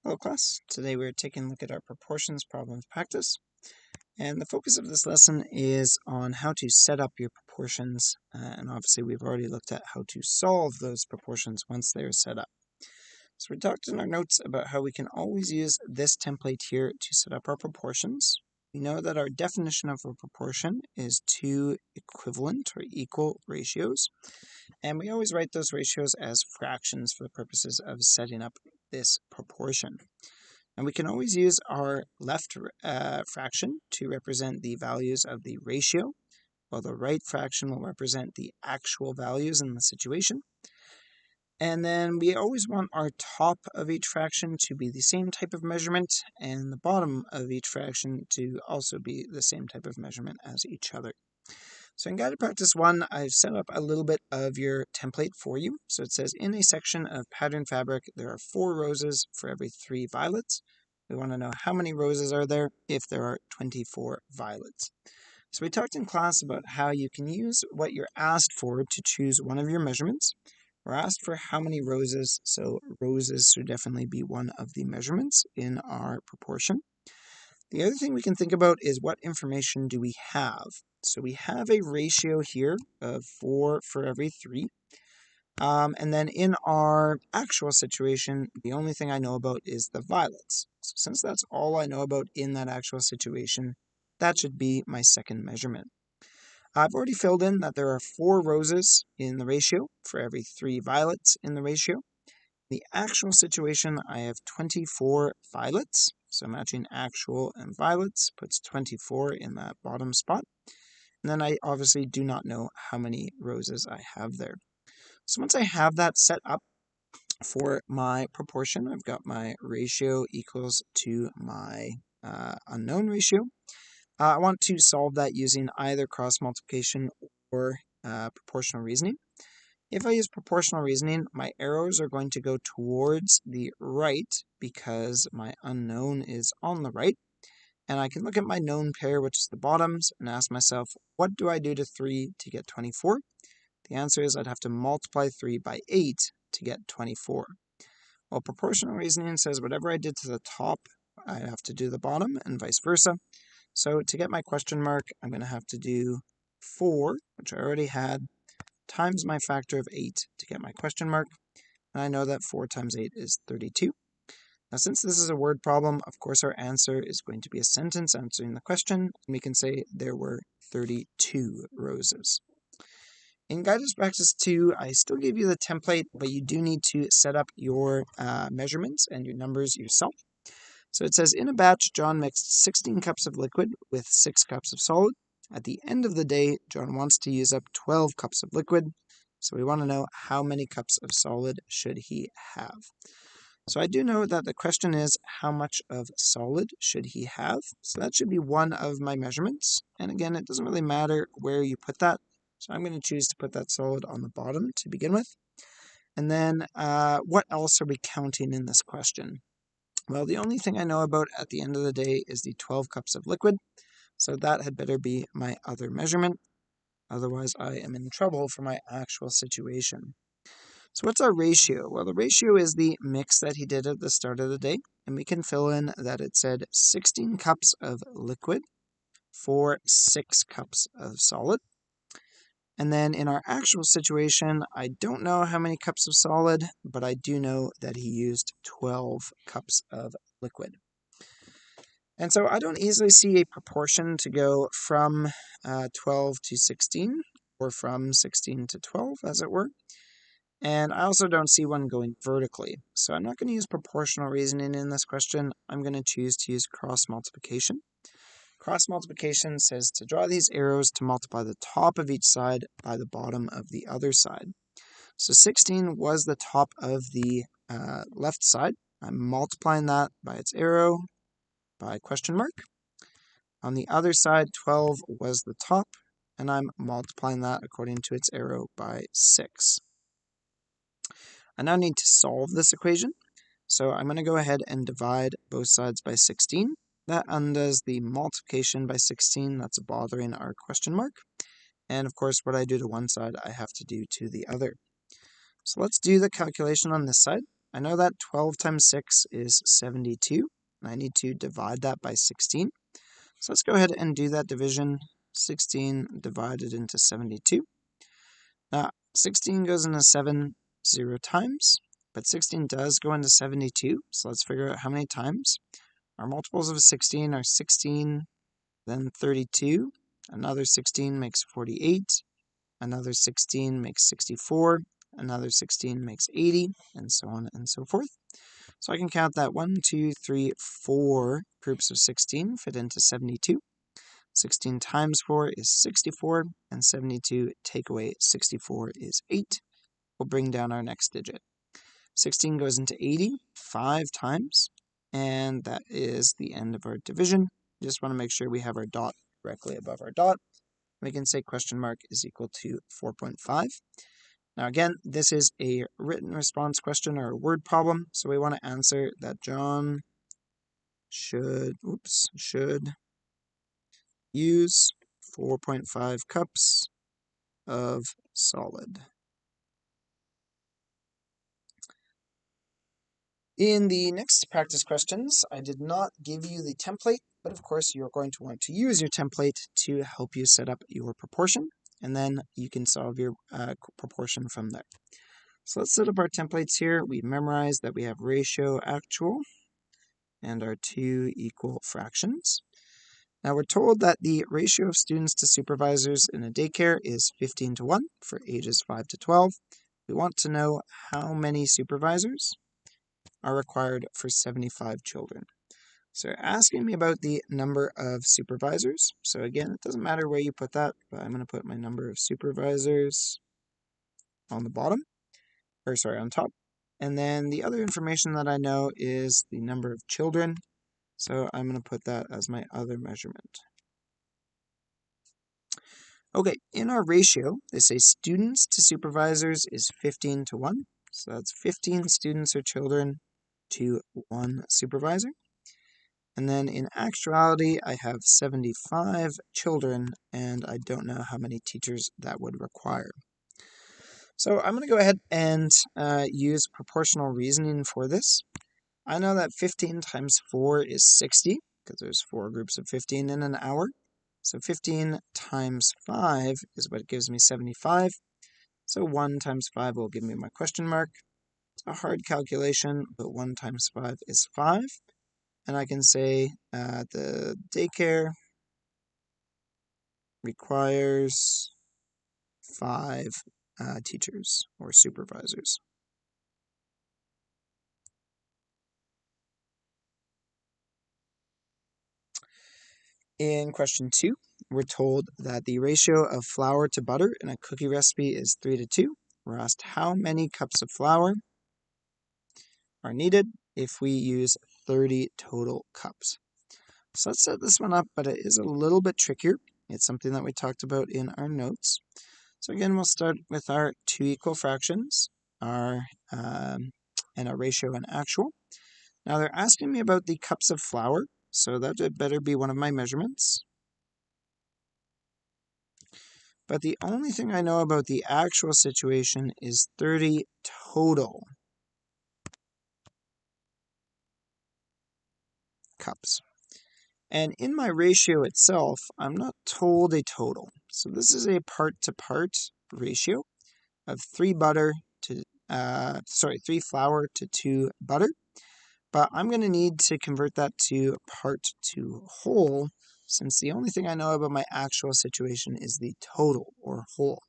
Hello class, today we're taking a look at our proportions problems practice, and the focus of this lesson is on how to set up your proportions, and obviously we've already looked at how to solve those proportions once they're set up. So we talked in our notes about how we can always use this template here to set up our proportions. We know that our definition of a proportion is two equivalent or equal ratios, and we always write those ratios as fractions for the purposes of setting up this proportion. And we can always use our left fraction to represent the values of the ratio, while the right fraction will represent the actual values in the situation. And then we always want our top of each fraction to be the same type of measurement, and the bottom of each fraction to also be the same type of measurement as each other. So in Guided Practice 1, I've set up a little bit of your template for you. So it says, in a section of pattern fabric, there are 4 roses for every 3 violets. We want to know how many roses are there if there are 24 violets. So we talked in class about how you can use what you're asked for to choose one of your measurements. We're asked for how many roses, so roses should definitely be one of the measurements in our proportion. The other thing we can think about is what information do we have? So we have a ratio here of 4 for every 3. And then in our actual situation, the only thing I know about is the violets. So since that's all I know about in that actual situation, that should be my second measurement. I've already filled in that there are 4 roses in the ratio for every 3 violets in the ratio. The actual situation, I have 24 violets. So matching actual and violets puts 24 in that bottom spot. And then I obviously do not know how many roses I have there. So once I have that set up for my proportion, I've got my ratio equals to my unknown ratio. I want to solve that using either cross multiplication or proportional reasoning. If I use proportional reasoning, my arrows are going to go towards the right because my unknown is on the right. And I can look at my known pair, which is the bottoms, and ask myself, what do I do to 3 to get 24? The answer is I'd have to multiply 3 by 8 to get 24. Well, proportional reasoning says whatever I did to the top, I have to do the bottom, and vice versa. So to get my question mark, I'm going to have to do 4, which I already had, times my factor of 8 to get my question mark. And I know that 4 times 8 is 32. Now, since this is a word problem, of course, our answer is going to be a sentence answering the question. And we can say there were 32 roses. In Guided Practice 2, I still gave you the template, but you do need to set up your measurements and your numbers yourself. So it says, in a batch, John mixed 16 cups of liquid with 6 cups of solid. At the end of the day, John wants to use up 12 cups of liquid. So we want to know how many cups of solid should he have. So I do know that the question is, how much of solid should he have? So that should be one of my measurements. And again, it doesn't really matter where you put that. So I'm going to choose to put that solid on the bottom to begin with. And then what else are we counting in this question? Well, the only thing I know about at the end of the day is the 12 cups of liquid. So that had better be my other measurement. Otherwise, I am in trouble for my actual situation. So what's our ratio? Well, the ratio is the mix that he did at the start of the day. And we can fill in that it said 16 cups of liquid for 6 cups of solid. And then in our actual situation, I don't know how many cups of solid, but I do know that he used 12 cups of liquid. And so I don't easily see a proportion to go from 12 to 16, or from 16 to 12, as it were. And I also don't see one going vertically. So I'm not going to use proportional reasoning in this question. I'm going to choose to use cross multiplication. Cross multiplication says to draw these arrows to multiply the top of each side by the bottom of the other side. So 16 was the top of the left side. I'm multiplying that by its arrow by question mark. On the other side, 12 was the top, and I'm multiplying that according to its arrow by 6. I now need to solve this equation. So I'm going to go ahead and divide both sides by 16. That undoes the multiplication by 16 that's bothering our question mark. And of course, what I do to one side, I have to do to the other. So let's do the calculation on this side. I know that 12 times 6 is 72, and I need to divide that by 16. So let's go ahead and do that division. 16 divided into 72. Now, 16 goes into 7 0 times, but 16 does go into 72, so let's figure out how many times. Our multiples of 16 are 16, then 32, another 16 makes 48, another 16 makes 64, another 16 makes 80, and so on and so forth. So I can count that 1, 2, 3, 4 groups of 16 fit into 72. 16 times 4 is 64, and 72 take away 64 is 8. We'll bring down our next digit. 16 goes into 80 5 times, and that is the end of our division. You just want to make sure we have our dot directly above our dot. We can say question mark is equal to 4.5. Now again, this is a written response question or a word problem, so we want to answer that John should use 4.5 cups of solid. In the next practice questions, I did not give you the template, but of course you're going to want to use your template to help you set up your proportion, and then you can solve your proportion from there. So let's set up our templates here. We've memorized that we have ratio actual and our two equal fractions. Now we're told that the ratio of students to supervisors in a daycare is 15 to 1 for ages 5 to 12. We want to know how many supervisors are required for 75 children. So you're asking me about the number of supervisors. So again, it doesn't matter where you put that, but I'm going to put my number of supervisors on the bottom, or sorry, on top. And then the other information that I know is the number of children. So I'm going to put that as my other measurement. Okay, in our ratio, they say students to supervisors is 15 to 1. So that's 15 students or children to 1 supervisor. And then in actuality, I have 75 children, and I don't know how many teachers that would require. So I'm going to go ahead and use proportional reasoning for this. I know that 15 times 4 is 60, because there's 4 groups of 15 in an hour. So 15 times 5 is what gives me 75. So 1 times 5 will give me my question mark. It's a hard calculation, but 1 times 5 is 5. And I can say the daycare requires 5 teachers or supervisors. In question 2, we're told that the ratio of flour to butter in a cookie recipe is 3 to 2. We're asked how many cups of flour are needed if we use 30 total cups. So let's set this one up, but it is a little bit trickier. It's something that we talked about in our notes. So again, we'll start with our two equal fractions, and our ratio and actual. Now they're asking me about the cups of flour, so that would better be one of my measurements. But the only thing I know about the actual situation is 30 total cups. And in my ratio itself, I'm not told a total. So this is a part-to-part ratio of 3 flour to 2 butter. But I'm going to need to convert that to part to whole, since the only thing I know about my actual situation is the total, or whole.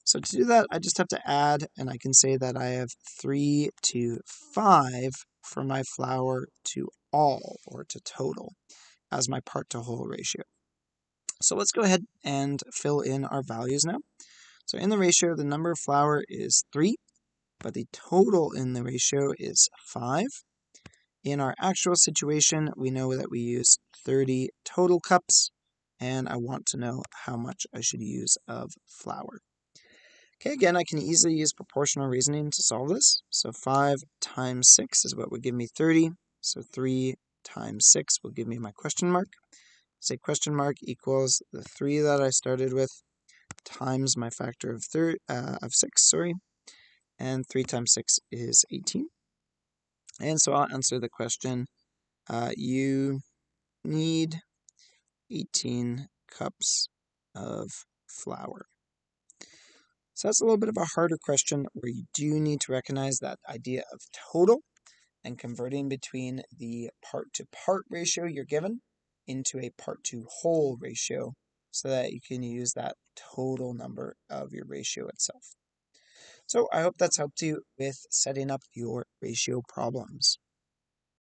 So to do that, I just have to add, and I can say that I have 3 to 5 for my flour to all, or to total, as my part to whole ratio. So let's go ahead and fill in our values now. So in the ratio, the number of flour is 3, but the total in the ratio is 5. In our actual situation, we know that we use 30 total cups, and I want to know how much I should use of flour. Okay, again, I can easily use proportional reasoning to solve this. So 5 times 6 is what would give me 30. So 3 times 6 will give me my question mark. Say question mark equals the 3 that I started with times my factor of 6, and 3 times 6 is 18. And so I'll answer the question. You need 18 cups of flour. So that's a little bit of a harder question where you do need to recognize that idea of total and converting between the part-to-part ratio you're given into a part-to-whole ratio so that you can use that total number of your ratio itself. So I hope that's helped you with setting up your ratio problems.